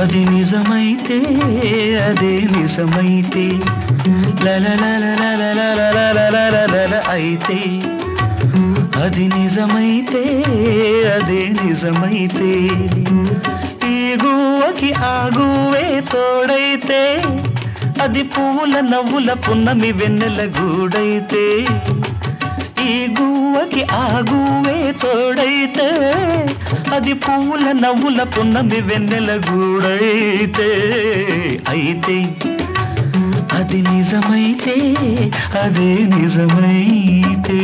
అది నిజమైతే అదే నిజమైతే లలలలలలలలలలలలల అయితే అది నిజమైతే అదే నిజమైతే ఈ గువ్వకి ఆ గువ్వే తోడైతే అది పువ్వుల నవ్వుల పున్నమి వెన్నెల గూడైతే ఈ గువ్వకి ఆ గువ్వే తోడైతే అది పువ్వుల నవ్వుల పున్నమి వెన్నెల గూడైతే అయితే అది నిజమైతే అదే నిజమైతే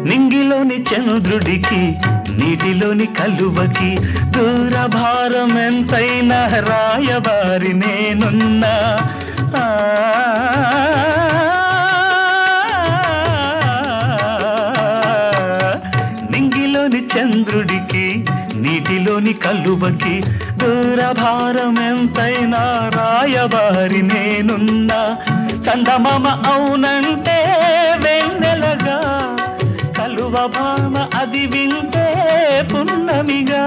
నింగిలోని చంద్రుడికి నీటిలోని కలువకి దూరభారం ఎంతైనా రాయబారి నేనున్నా నింగిలోని చంద్రుడికి నీటిలోని కలువకి దూరభారం ఎంతైనా రాయబారి నేనున్నా చందమామ అవునంటే వెన్నెలగా కలువ భామ అది వింటే పున్నమిగా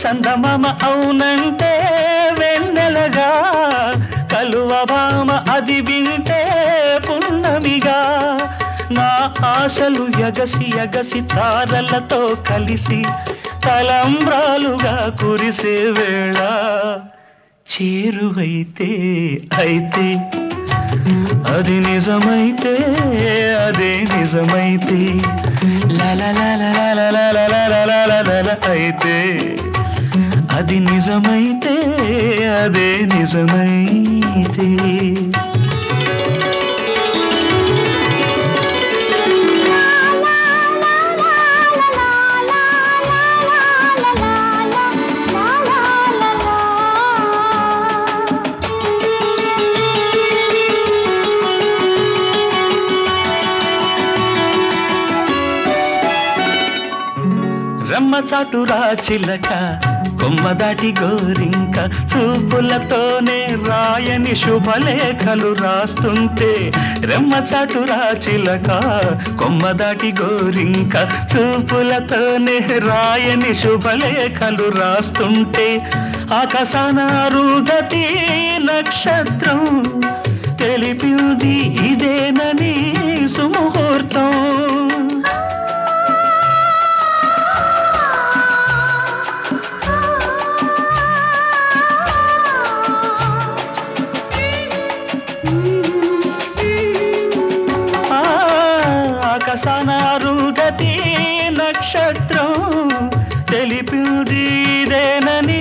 చందమామ అవునంటే వెన్నెలగా కలువ భామ అది వింటే పున్నమిగా నా ఆశలు ఎగసి ఎగసి తారలతో కలిసి తలంబ్రాలుగా కురిసే వేళ చేరువైతే అయితే అది నిజమైతే అదే నిజమైతే లలలలలలలలలలలల అయితే అది నిజమైతే అదే నిజమైతే రమ్మ చాటురా చిలక కొమ్మ దాటి గోరింక చూపులతోనే రాయని శుభలేఖలు రాస్తుంటే రెమ్మ చాటురా చిలక కొమ్మ దాటి గోరింక చూపులతోనే రాయని శుభలేఖలు రాస్తుంటే ఆకాశాన అరుంధతి నక్షత్రం తెలిపింది ఇదేనని సుముహూర్తం ఆకాశానారుగతి నక్షత్రం తెలిపింది ఇదేనని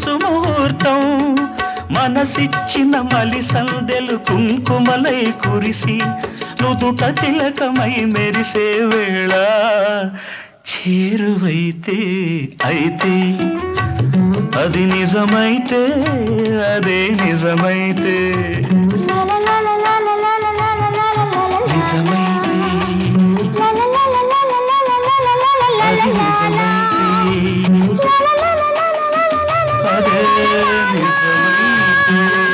సుముహూర్తం మనసిచ్చిన మలి సందెలు కుంకుమలై కురిసి నుదుట తిలకమై మెరిసే వేళ చేరువైతే అయితే అది నిజమైతే అదే నిజమైతే నిజమైతే అది నిజమైతే అదే నిజమైతే